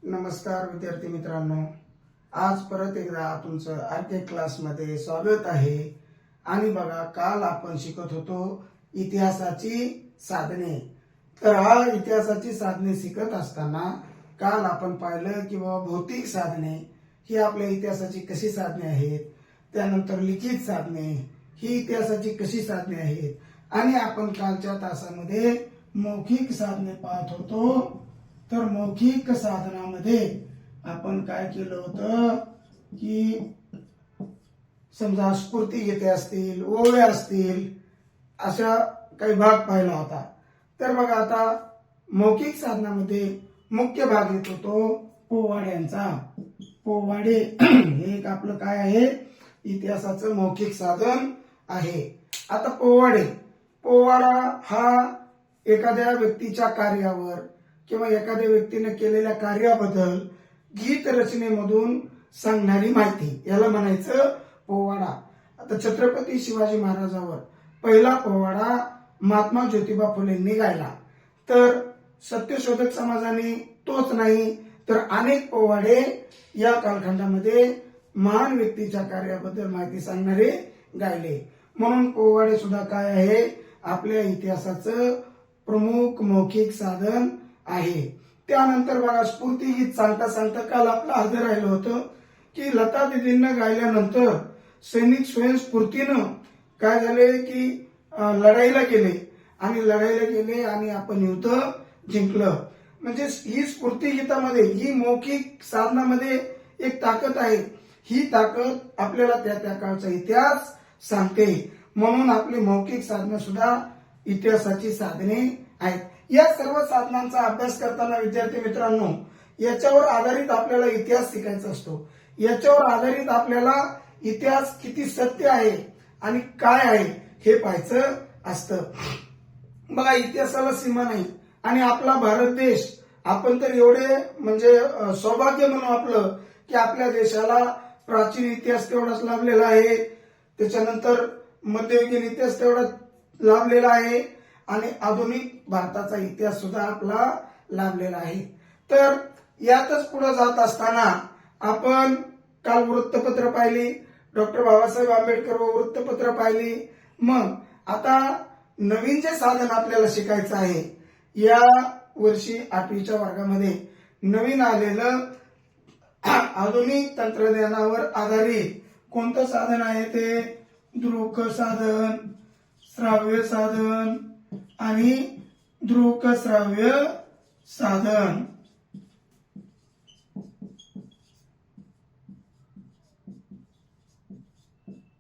नमस्कार विद्यार्थी मित्रांनो, आज परत एकदा तुमचं आर्के क्लासमध्ये स्वागत आहे। आणि बघा, काल आपण शिकत होतो इतिहासाची साधने। तर हा इतिहासाची साधने शिकत असताना काल आपण पाहिलं की बाबा भौतिक साधने ही आपल्या इतिहासाची कशी साधने आहेत, त्यानंतर लिखित साधने ही इतिहासाची कशी साधने आहेत, आणि आपण कालच्या तासामध्ये मौखिक साधने पाहत होतो। तर मौखिक साधनामध्ये आपण काय केलं होतं की समजा स्फूर्तिगीते असतील, ओव्या असतील, अशा काही भाग पाहिला होता। तर बघा, आता मौखिक साधनामध्ये मुख्य भाग येतो तो पोवाड्यांचा। पोवाडे हे एक आपलं काय आहे, इतिहासाचं मौखिक साधन आहे। आता पोवाडा हा एखाद्या व्यक्तीच्या कार्यावर किंवा एखाद्या व्यक्तीने केलेल्या कार्याबद्दल गीत रचनेमधून सांगणारी माहिती, याला म्हणायचं पोवाडा। आता छत्रपती शिवाजी महाराजांवर पहिला पोवाडा महात्मा ज्योतिबा फुलेंनी गायला। तर सत्यशोधक समाजाने तोच नाही तर अनेक पोवाडे या कालखंडामध्ये महान व्यक्तीच्या कार्याबद्दल माहिती सांगणारे गायले। म्हणून पोवाडे सुद्धा काय आहे, आपल्या इतिहासाचं प्रमुख मौखिक साधन आहे। त्यानंतर बघा, स्फूर्तिगीत सांगता सांगता काल आपलं अर्ध राहिलं होतं की लता दीदींना गायल्यानंतर सैनिक स्वयंस्फूर्तीनं काय झाले की लढाईला गेले आणि आपण युद्ध जिंकलं। म्हणजे ही स्फूर्तिगीतामध्ये, ही मौखिक साधनामध्ये एक ताकद आहे। ही ताकद आपल्याला त्या काळचा इतिहास सांगते। म्हणून आपली मौखिक साधनं सुद्धा इतिहासाची साधने आहेत। या सर्व साधनांचा अभ्यास करताना विद्यार्थी मित्रांनो, याच्यावर आधारित आपल्याला इतिहास शिकायचा असतो। याच्यावर आधारित आपल्याला इतिहास किती सत्य आहे आणि काय आहे हे पाहायचं असतं। बघा, इतिहासाला सीमा नाही आणि आपला भारत देश, आपण तर एवढे म्हणजे सौभाग्य म्हणू आपलं की आपल्या देशाला प्राचीन इतिहास तेवढाच लाभलेला आहे, त्याच्यानंतर मध्ययुगीन इतिहास तेवढा लाभलेला आहे आणि आधुनिक भारताचा इतिहास सुद्धा आपला लाभलेला आहे। तर यातच पुढे जात असताना आपण काल वृत्तपत्र पाहिली, डॉक्टर बाबासाहेब आंबेडकर व वृत्तपत्र पाहिली। मग आता नवीन जे साधन आपल्याला शिकायचं आहे, या वर्षी 8वीच्या वर्गामध्ये नवीन आलेलं आधुनिक तंत्रज्ञानावर आधारित कोणतं साधन आहे, ते दृक साधन, श्राव्य साधन आणि दृक श्राव्य साधन।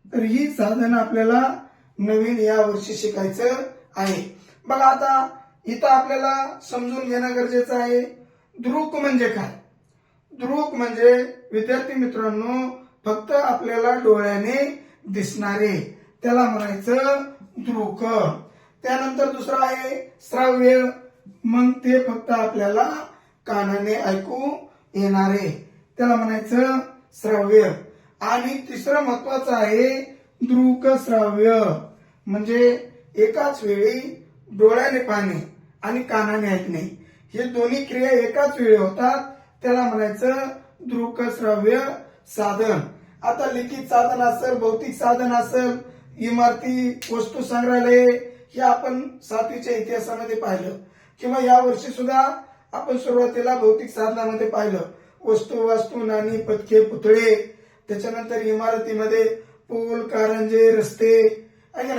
तर ही साधन आपल्याला नवीन या वर्षी शिकायचं आहे। बघा, आता इथं आपल्याला समजून घेणं गरजेचं आहे, दृक म्हणजे काय। दृक म्हणजे विद्यार्थी मित्रांनो, फक्त आपल्याला डोळ्याने दिसणारे, त्याला म्हणायचं दृक। त्यानंतर दुसरं आहे श्राव्य, मग ते फक्त आपल्याला कानाने ऐकू येणारे, त्याला म्हणायचं श्राव्य। आणि तिसरं महत्वाचं आहे दृक श्राव्य, म्हणजे एकाच वेळी डोळ्याने पाहणे आणि कानाने ऐकणे, हे दोन्ही क्रिया एकाच वेळी होतात, त्याला म्हणायचं दृक श्राव्य साधन। आता लिखित साधन असेल, भौतिक साधन असेल, इमारती, वस्तू संग्रहालय, हे आपण 7वीच्या इतिहासामध्ये पाहिलं, किंवा या वर्षी सुद्धा आपण सुरुवातीला भौतिक साधनामध्ये पाहिलं, वस्तू वास्तू, नाणी, पदके, पुतळे, त्याच्यानंतर इमारतीमध्ये पूल, कारंजे, रस्ते,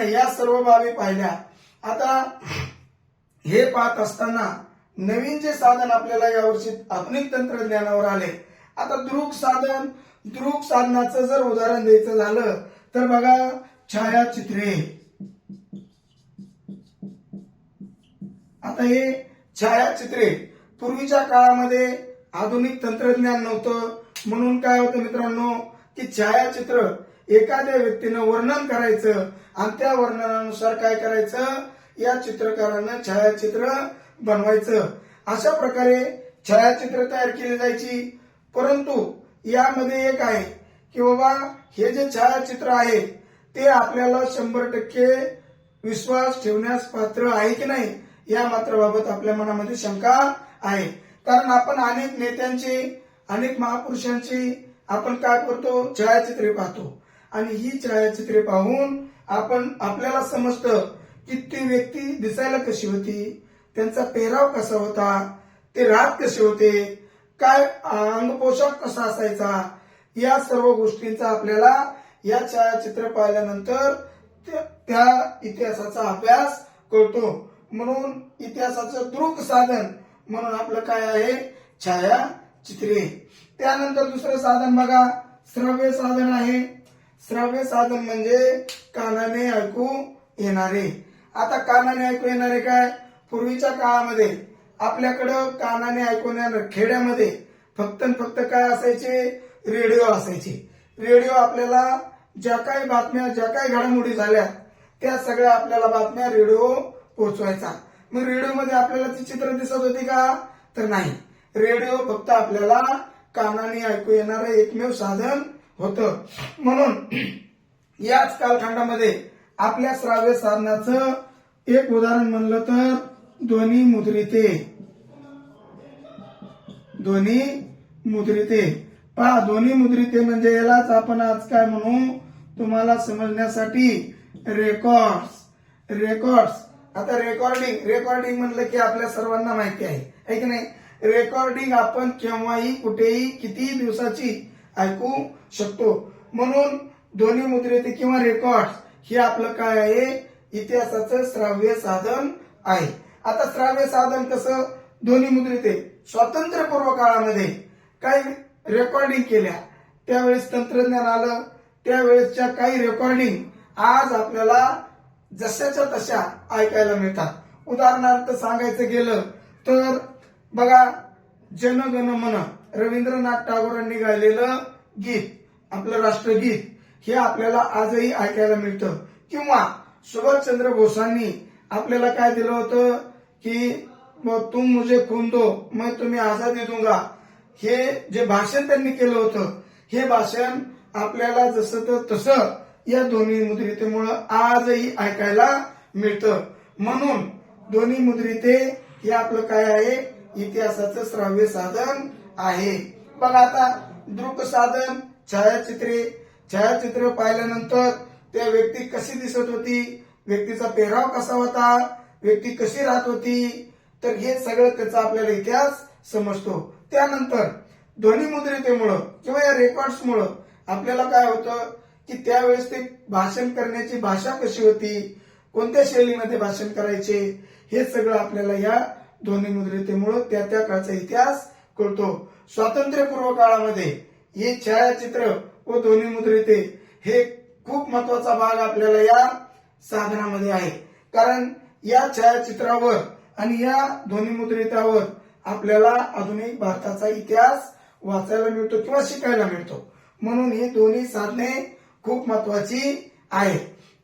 या सर्व बाबी पाहिल्या। आता हे पाहत असताना नवीन जे साधन आपल्याला यावर्षी आधुनिक तंत्रज्ञानावर आले। आता दृक साधनाचं जर उदाहरण द्यायचं झालं तर बघा, छायाचित्रे। आता हे छायाचित्रे, पूर्वीच्या काळामध्ये आधुनिक तंत्रज्ञान नव्हतं, म्हणून काय होतं मित्रांनो की छायाचित्र एखाद्या व्यक्तीनं वर्णन करायचं आणि त्या वर्णनानुसार काय करायचं, या चित्रकारानं छायाचित्र बनवायचं। अशा प्रकारे छायाचित्र तयार केली जायची। परंतु यामध्ये एक आहे की बाबा, हे जे छायाचित्र आहे ते आपल्याला 100% विश्वास ठेवण्यास पात्र आहे की नाही, या मात्र बाबत आपल्या मनामध्ये शंका आहे। कारण आपण अनेक नेत्यांचे, अनेक महापुरुषांची आपण काय करतो, छायाचित्रे पाहतो आणि ही छायाचित्रे पाहून आपण आपल्याला समजतं की ती व्यक्ती दिसायला कशी होती, त्यांचा पेहराव कसा होता, ते राहत कसे होते, काय अंग पोशाख कसा असायचा, या सर्व गोष्टींचा आपल्याला या छायाचित्र पाहिल्यानंतर त्या इतिहासाचा अभ्यास करतो. म्हणून इतिहासाचं दृक साधन म्हणून आपलं काय आहे, छायाचित्रे. त्यानंतर दुसरं साधन बघा, श्रव्य साधन आहे. श्रव्य साधन म्हणजे कानाने ऐकू येणारे. आता कानाने ऐकू येणारे काय, पूर्वीच्या काळामध्ये आपल्याकडं कानाने ऐकून येणार खेड्यामध्ये फक्त काय असायचे, रेडिओ असायचे. रेडिओ आपल्याला ज्या काही बातम्या, ज्या काही घडामोडी झाल्या त्या सगळ्या आपल्याला बातम्या रेडिओ पोहोचवायचा. मग रेडिओ मध्ये आपल्याला ती चित्र दिसत होती का, तर नाही. रेडिओ फक्त आपल्याला कानाने ऐकू येणारं एकमेव साधन होतं. म्हणून याच कालखंडामध्ये आपल्या श्राव्य साधनाचं एक उदाहरण म्हणलं तर ध्वनी मुद्रिते. ध्वनी मुद्रिते पहा, ध्वनी मुद्रिते म्हणजे यालाच आपण आज काय म्हणू, तुम्हाला समजण्यासाठी रेकॉर्ड्स. आता रेकॉर्डिंग म्हणलं की आपल्या सर्वांना माहिती आहे की नाही. रेकॉर्डिंग आपण केव्हाही कुठेही कितीही दिवसाची ऐकू शकतो. म्हणून ध्वनी मुद्रिते किंवा रेकॉर्ड्स हे आपलं काय आहे, इतिहासाचं श्राव्य साधन आहे. आता श्राव्य साधन कसं, ध्वनी मुद्रिते स्वातंत्र्यपूर्व काळामध्ये काही रेकॉर्डिंग केल्या, त्यावेळेस तंत्रज्ञान आलं, त्यावेळेसच्या काही रेकॉर्डिंग आज आपल्याला जशाच्या तशा ऐकायला मिळतात. उदाहरणार्थ सांगायचं गेलं तर बघा, जनगण मन रवींद्रनाथ टागोरांनी गायलेलं गीत, आपलं राष्ट्रगीत, हे आपल्याला आजही ऐकायला मिळतं. किंवा सुभाषचंद्र बोसांनी आपल्याला काय दिलं होतं की तुम मुझे खून दो मैं तुम्हें आजादी दूंगा, हे जे भाषण त्यांनी केलं होतं, हे भाषण आपल्याला जसं तसं या ध्वनी मुद्रितेमुळं आजही ऐकायला मिळतं. म्हणून ध्वनी मुद्रिते हे आपलं काय आहे, इतिहासाचं श्राव्य साधन आहे. बघा आता दृक साधन, छायाचित्र पाहिल्यानंतर त्या व्यक्ती कशी दिसत होती, व्यक्तीचा पेहराव कसा होता, व्यक्ती कशी राहत होती, तर हे सगळं त्याचा आपल्याला इतिहास समजतो. त्यानंतर ध्वनी मुद्रितेमुळं किंवा या रेकॉर्ड्समुळं आपल्याला काय होतं की त्यावेळेस ते भाषण करण्याची भाषा कशी होती, कोणत्या शैलीमध्ये भाषण करायचे, हे सगळं आपल्याला या ध्वनी मुद्रितेमुळं त्या काळचा इतिहास कळतो. स्वातंत्र्यपूर्व काळामध्ये हे छायाचित्र व ध्वनी मुद्रिते हे खूप महत्वाचा भाग आपल्याला या साधनामध्ये आहे. कारण या छायाचित्रावर आणि या ध्वनी मुद्रितावर आपल्याला आधुनिक भारताचा इतिहास वाचायला मिळतो किंवा शिकायला मिळतो. म्हणून ही दोन्ही साधने खूप महत्वाची आहे.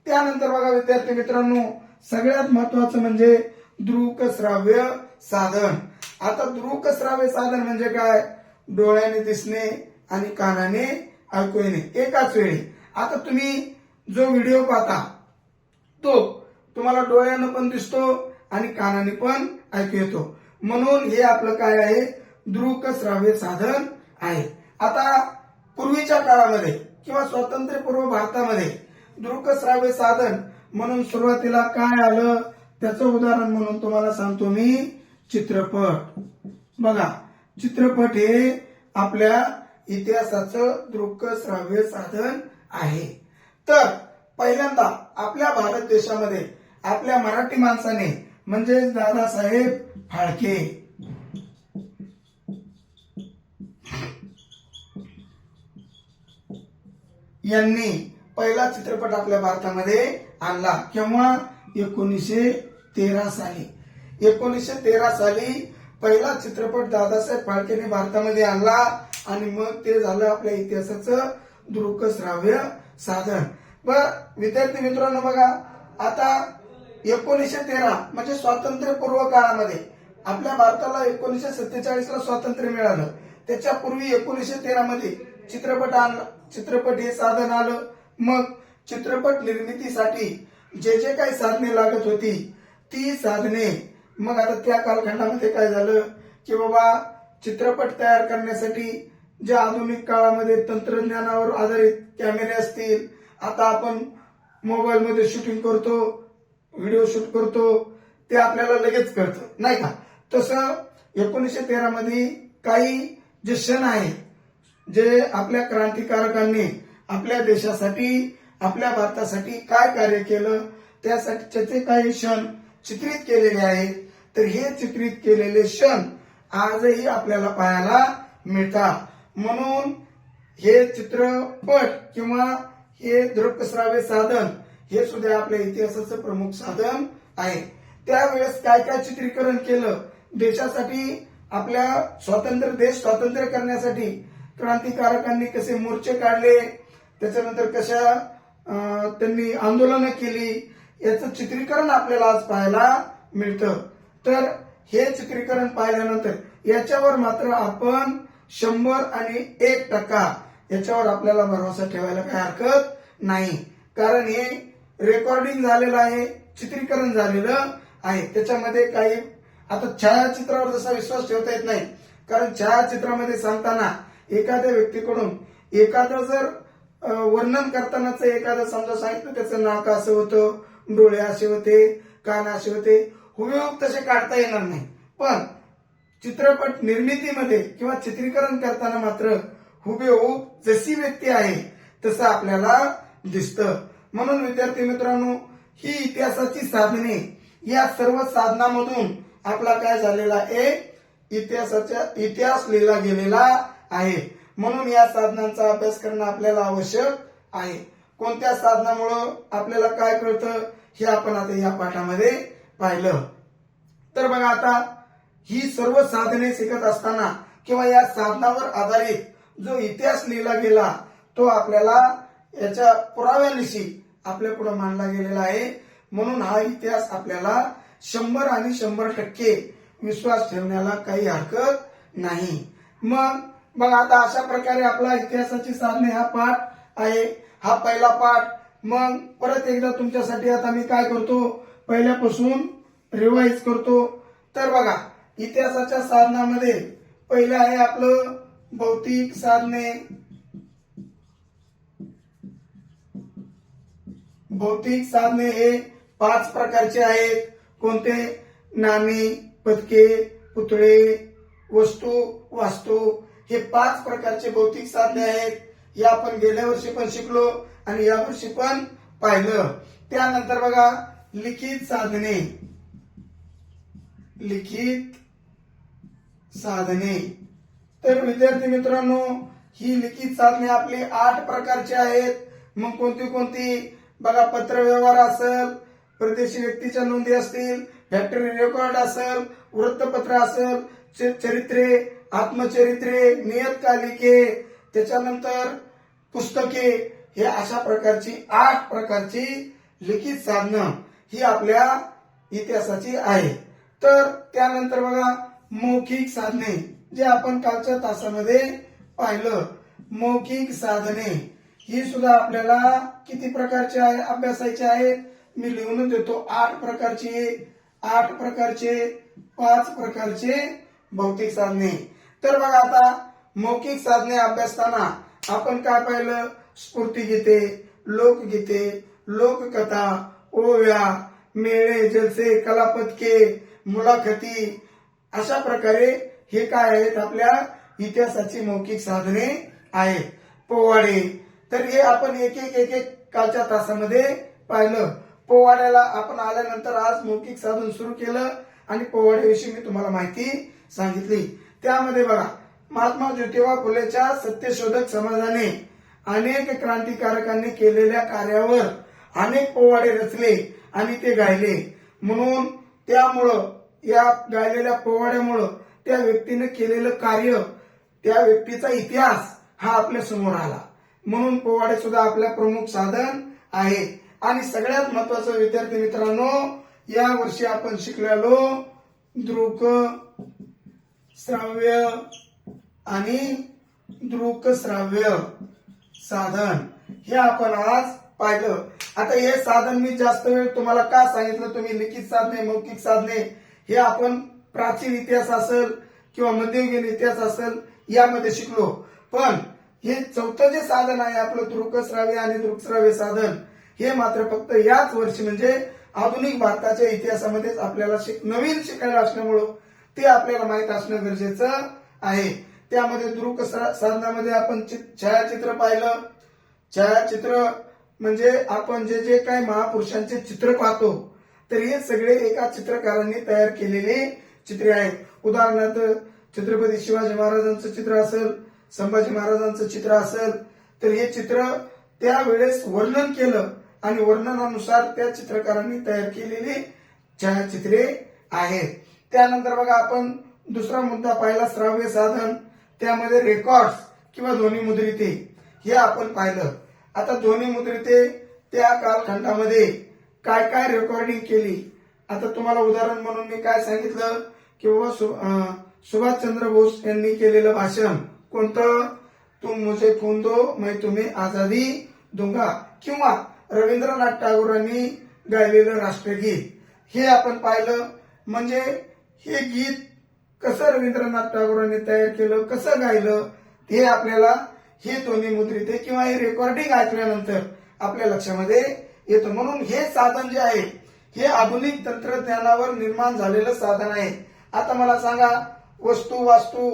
त्यानंतर बघा विद्यार्थी मित्रांनो, सगळ्यात महत्वाचं म्हणजे दृक श्राव्य साधन. आता दृक श्राव्य साधन म्हणजे काय, डोळ्याने दिसणे आणि कानाने ऐकू येणे एकाच वेळी. आता तुम्ही जो व्हिडिओ पाहता तो तुम्हाला डोळ्यानं पण दिसतो आणि कानाने पण ऐकू येतो. म्हणून हे आपलं काय आहे, दृक श्राव्य साधन आहे. आता पूर्वीच्या काळामध्ये किंवा स्वातंत्र्यपूर्व भारतामध्ये दृक श्राव्य साधन म्हणून सुरुवातीला काय आलं, त्याचं उदाहरण म्हणून तुम्हाला सांगतो मी, चित्रपट. बघा, चित्रपट हे आपल्या इतिहासाचं दृक श्राव्य साधन आहे. तर पहिल्यांदा आपल्या भारत देशामध्ये आपल्या मराठी माणसाने म्हणजे दादासाहेब फाळके यांनी पहिला चित्रपट आपल्या भारतामध्ये आणला. केव्हा, 1913 साली. 1913 साली पहिला चित्रपट दादासाहेब फाळकेने भारतामध्ये आणला आणि मग ते झालं आपल्या इतिहासाचं दृक श्राव्य साधन. बर विद्यार्थी मित्रांनो बघा, आता 1913 म्हणजे स्वातंत्र्यपूर्व काळामध्ये आपल्या भारताला 1947 ला स्वातंत्र्य मिळालं. त्याच्यापूर्वी 1913 मध्ये चित्रपट हे साधन आलं. मग चित्रपट निर्मितीसाठी जे काही साधने लागत होती ती साधने, मग आता त्या कालखंडामध्ये काय झालं की बाबा चित्रपट तयार करण्यासाठी जे आधुनिक काळामध्ये तंत्रज्ञानावर आधारित कॅमेरे असतील, आता आपण मोबाईलमध्ये शूटिंग करतो, व्हिडिओ शूट करतो, ते आपल्याला लगेच कळतं नाही का. तसं 1913 मध्ये काही जे क्षण आहे, जे आपल्या क्रांतिकारकांनी आपल्या देशासाठी, आपल्या भारतासाठी काय कार्य केलं, त्यासाठीचे काही क्षण चित्रित केलेले आहेत. तर हे चित्रित केलेले क्षण आजही आपल्याला पाहायला मिळतात. म्हणून हे चित्रपट किंवा हे दृकश्राव्य साधन हे सुद्धा आपल्या इतिहासाचं प्रमुख साधन आहे. त्यावेळेस काय काय चित्रीकरण केलं, देशासाठी आपल्या देश स्वातंत्र्य करण्यासाठी क्रांतिकारकांनी कसे मोर्चे काढले, त्याच्यानंतर कशा त्यांनी आंदोलनं केली, याचं चित्रीकरण आपल्याला आज पाहायला मिळतं. तर हे चित्रीकरण पाहिल्यानंतर याच्यावर मात्र आपण 100 आणि 1% याच्यावर आपल्याला भरोसा ठेवायला काही हरकत नाही. कारण हे रेकॉर्डिंग झालेलं आहे, चित्रीकरण झालेलं आहे. त्याच्यामध्ये काही आता छायाचित्रावर जसा विश्वास ठेवता येत नाही, कारण छायाचित्रामध्ये सांगताना एखाद्या व्यक्तीकडून एखादं जर वर्णन करतानाच एखादं समजा सांगितलं, त्याचं नाक असं होतं, डोळे असे होते, कान असे होते, हुबेहूब तसे काढता येणार नाही. पण चित्रपट निर्मितीमध्ये किंवा चित्रीकरण करताना मात्र हुबेहूब जशी व्यक्ती आहे तसं आपल्याला दिसतं. म्हणून विद्यार्थी मित्रांनो, ही इतिहासाची साधने, या सर्व साधनांमधून आपला काय झालेला आहे, इतिहास लिहिला गेलेला आहे. म्हणून या साधनांचा अभ्यास करणं आपल्याला आवश्यक आहे. कोणत्या साधनामुळं आपल्याला काय कळतं हे आपण आता या पाठामध्ये पाहिलं. तर बघा, आता ही सर्व साधने शिकत असताना किंवा या साधनावर आधारित जो इतिहास लिहिला गेला तो आपल्याला याच्या पुराव्यानिशी आपल्या पुढे मांडला गेलेला आहे. म्हणून हा इतिहास आपल्याला 100 आणि 100% विश्वास ठेवण्याला काही हरकत नाही. मग बघा, आता अशा प्रकारे आपला इतिहासाची साधने हा पाठ आहे, हा पहिला पाठ. मग परत एकदा तुमच्यासाठी आता मी काय करतो, पहिल्यापासून रिवाइज करतो. तर बघा, इतिहासाच्या साधनामध्ये पहिलं आहे आपलं भौतिक साधने. भौतिक साधने हे 5 प्रकारचे आहेत. कोणते? नाणी, पदके, पुतळे, वस्तू, वास्तू, हे 5 प्रकारचे भौतिक साधने आहेत. हे आपण गेल्या वर्षी पण शिकलो आणि या वर्षी पण पाहिलं. त्यानंतर बघा, लिखित साधने. लिखित साधने, तर विद्यार्थी मित्रांनो, ही लिखित साधने आपली 8 प्रकारची आहेत. मग कोणती कोणती? बघा, पत्र व्यवहार असेल, परदेशी व्यक्तीच्या नोंदी असतील, फॅक्टरी रेकॉर्ड असेल, वृत्तपत्र असेल, चरित्रे, आत्मचरित्रे, नियतकालिके, त्याच्यानंतर पुस्तके, हे अशा प्रकारची 8 प्रकारची लिखित साधनं ही आपल्या इतिहासाची आहे. तर त्यानंतर बघा, मौखिक साधने, जे आपण कालच्या तासामध्ये पाहिलं. मौखिक साधने ही सुद्धा आपल्याला किती प्रकारचे आहे अभ्यासायचे आहेत, मी लिहून देतो. 8 प्रकारचे 5 प्रकारचे भौतिक साधने. तर बघा, आता मौखिक साधने अभ्यासताना आपण काय पाहिलं? स्फूर्तिगीते, लोकगीते, लोककथा, ओव्या, मेळे, जलसे, कलापदके, मुलाखती, अशा प्रकारे हे काय आहेत, आपल्या इतिहासाची मौखिक साधने आहेत. पोवाडे, तर हे आपण एक एक कालच्या तासामध्ये पाहिलं. पोवाड्याला आपण आल्यानंतर आज मौखिक साधन सुरू केलं आणि पोवाड्याविषयी मी तुम्हाला माहिती सांगितली. त्यामध्ये बघा, महात्मा ज्योतिबा फुलेच्या सत्यशोधक समाजाने अनेक क्रांतिकारकांनी केलेल्या कार्यावर अनेक पोवाडे रचले आणि ते गायले. म्हणून त्यामुळं, या गायलेल्या पोवाड्यामुळं त्या व्यक्तीने केलेलं कार्य, त्या व्यक्तीचा इतिहास हा आपल्या समोर आला. म्हणून पोवाडे सुद्धा आपल्या प्रमुख साधन आहे. आणि सगळ्यात महत्वाचं विद्यार्थी मित्रांनो, या वर्षी आपण शिकलेलो दृक श्राव्य आणि दृक श्राव्य साधन हे आपण आज पाहिलं. आता हे साधन मी जास्त वेळ तुम्हाला का सांगितलं, तुम्ही लिखित साधने, मौखिक साधने हे आपण प्राचीन इतिहास असेल, किंवा मध्ययुगीन इतिहास असेल यामध्ये शिकलो. पण हे चौथं जे साधन आहे आपलं दृकश्राव्य आणि दृकश्राव्य साधन, हे मात्र फक्त याच वर्षी म्हणजे आधुनिक भारताच्या इतिहासामध्येच आपल्याला नवीन शिकायला असल्यामुळं ते आपल्याला माहित असणं गरजेचं आहे. त्यामध्ये साधनामध्ये आपण छायाचित्र पाहिलं. छायाचित्र म्हणजे आपण जे जे काही महापुरुषांचे चित्र पाहतो तर हे सगळे एका चित्रकारांनी तयार केलेले चित्रे आहेत. उदाहरणार्थ छत्रपती शिवाजी महाराजांचं चित्र असेल, संभाजी महाराजांचं चित्र असेल, तर हे चित्र त्यावेळेस वर्णन केलं आणि वर्णनानुसार त्या चित्रकारांनी तयार केलेली छायाचित्रे आहेत. त्यानंतर बघा आपण दुसरा मुद्दा पाहिला श्राव्य साधन, त्यामध्ये रेकॉर्ड्स किंवा ध्वनिमुद्रिते हे आपण पाहिलं. आता ध्वनिमुद्रिते त्या कालखंडामध्ये काय काय रेकॉर्डिंग केली. आता तुम्हाला उदाहरण म्हणून मी काय सांगितलं की बाबा सुभाषचंद्र बोस यांनी केलेलं भाषण कोणतं, तुम मुझे खून दो मैं तुम्हें आजादी दूंगा, किंवा रवींद्रनाथ टागोरांनी गायलेलं राष्ट्रगीत हे आपण पाहिलं. म्हणजे हे गीत कसं रवींद्रनाथ टागोरांनी तयार केलं, कसं गायलं, हे आपल्याला हे ध्वनिमुद्रिते किंवा हे रेकॉर्डिंग ऐकल्यानंतर आपल्या लक्षामध्ये येतं. म्हणून हे साधन जे आहे हे आधुनिक तंत्रज्ञानावर निर्माण झालेलं साधन आहे. आता मला सांगा, वस्तू वास्तू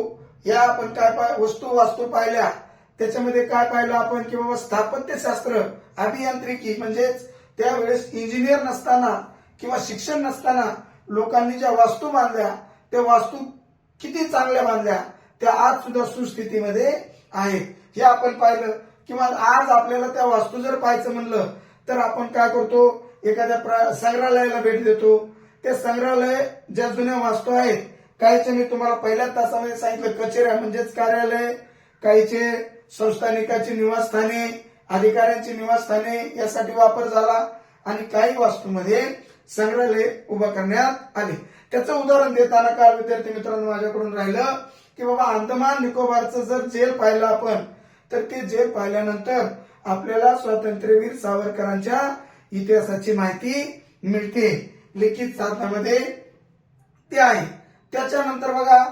या आपण काय वस्तू वास्तू पाहिल्या, त्याच्यामध्ये काय पाहिलं आपण की बाबा स्थापत्यशास्त्र, अभियांत्रिकी, म्हणजेच त्यावेळेस इंजिनियर नसताना किंवा शिक्षण नसताना लोकांनी ज्या वास्तू बांधल्या त्या वास्तू किती चांगल्या बांधल्या, त्या आज सुद्धा सुस्थितीमध्ये आहेत हे आपण पाहिलं. किंवा आज आपल्याला त्या वास्तू जर पाहायचं म्हणलं तर आपण काय करतो, एखाद्या संग्रहालयाला भेट देतो. ते संग्रहालय ज्या जुन्या वास्तू आहेत, काहीचे मी तुम्हाला पहिल्या तासामध्ये सांगितलं कचेऱ्या म्हणजेच कार्यालय, काहीचे संस्थानिकाची निवासस्थाने, अधिकाऱ्यांची निवासस्थाने यासाठी वापर झाला आणि काही वास्तूमध्ये संग्रहालय उभा करण्यात आले. त्याचं उदाहरण देताना काल विद्यार्थी मित्रांनो माझ्याकडून राहिलं की बाबा अंदमान निकोबारचं जर जेल पाहिलं आपण तर ते जेल पाहिल्यानंतर आपल्याला स्वातंत्र्यवीर सावरकरांच्या इतिहासाची माहिती मिळते. लिखित साधनामध्ये ते आहे. त्याच्यानंतर बघा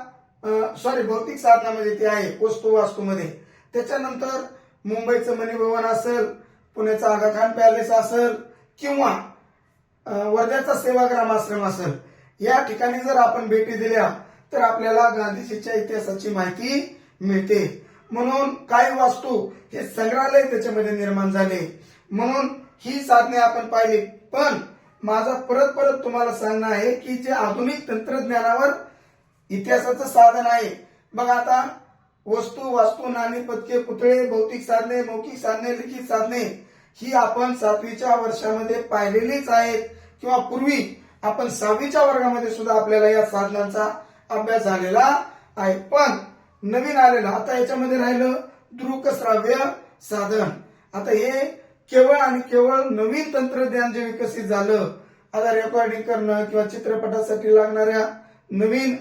भौतिक साधनामध्ये ते आहे, वस्तू वास्तूमध्ये. त्याच्यानंतर मुंबईचं मणिभवन असेल, पुण्याचा आगा खान पॅलेस असेल किंवा वर्ध्याचा सेवाग्राम आश्रम असेल, या ठिकाणी जर आपण भेटी दिल्या तर आपल्याला गांधीजीच्या इतिहासाची माहिती मिळते. म्हणून काही वास्तू हे संग्रहालय त्याच्यामध्ये निर्माण झाले. म्हणून ही साधने आपण पाहिली. पण माझा परत तुम्हाला सांगणं आहे की जे आधुनिक तंत्रज्ञानावर इतिहासाचं साधन आहे बघा, आता वस्तू वास्तू नाणी पदके पुतळे भौतिक साधने मौखिक साधने लिखित साधने ही आपण 7वीच्या वर्षामध्ये पाहिलेलीच आहेत किंवा पूर्वी आपण 6वीच्या वर्गामध्ये सुद्धा आपल्याला या साधनांचा अभ्यास झालेला आहे. पण नवीन आलेला आता याच्यामध्ये राहिलं दृकश्राव्य साधन. आता हे केवळ आणि केवळ नवीन तंत्रज्ञान जे विकसित झालं, आता रेकॉर्डिंग करणं किंवा चित्रपटासाठी लागणाऱ्या नवीन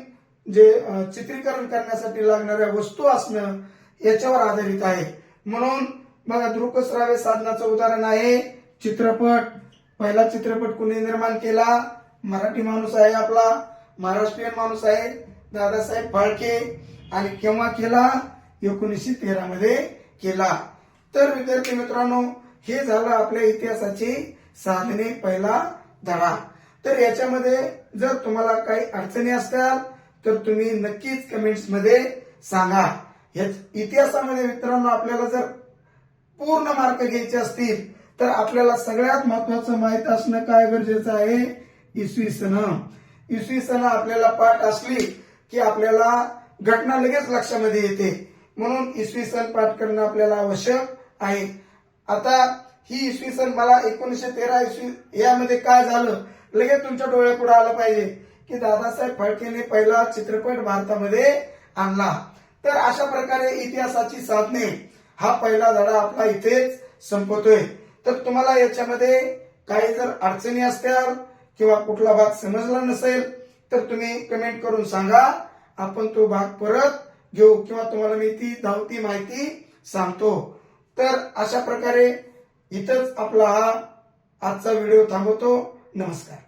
जे चित्रीकरण करण्यासाठी लागणाऱ्या वस्तू असणं याच्यावर आधारित आहे. म्हणून बघा दृकश्राव्य साधनाचं उदाहरण आहे चित्रपट. पहिला चित्रपट कुणी निर्माण केला? मराठी माणूस आहे, आपला महाराष्ट्रीयन माणूस आहे दादासाहेब फाळके. आणि केव्हा केला? 1913 मध्ये केला. तर विद्यार्थी मित्रांनो, हे झालं आपल्या इतिहासाची साधने पहिला धडा. तर याच्यामध्ये जर तुम्हाला काही अडचणी असतील तर तुम्ही नक्कीच कमेंट्स मध्ये सांगा. इतिहासामध्ये मित्रांनो आपल्याला जर पूर्ण मार्क घ्यायचे असतील तर आपल्याला सगळ्यात महत्वाचं माहित असणं काय गरजेचं आहे? इसवी सन. इसवी सन आपल्याला पाठ असली की आपल्याला घटना लगेच लक्षामध्ये येते. म्हणून इसवी सन पाठ करणं आपल्याला आवश्यक आहे. आता ही इसवी सन मला 1913 इसवी यामध्ये काय झालं लगेच तुमच्या डोळ्यापुढे आलं पाहिजे की दादासाहेब फाळकेने पहिला चित्रपट भारतामध्ये आणला. तर अशा प्रकारे इतिहासाची साधने हा पहिला धडा आपला इथेच संपतोय. तर तुम्हाला याच्यामध्ये काही जर अडचणी असतील किंवा कुठला भाग समजला नसेल तर तुम्ही कमेंट करून सांगा. आपण तो भाग परत घेऊ किंवा तुम्हाला मी ती धावती माहिती सांगतो. तर अशा प्रकारे इथंच आपला हा आजचा व्हिडिओ थांबवतो. नमस्कार.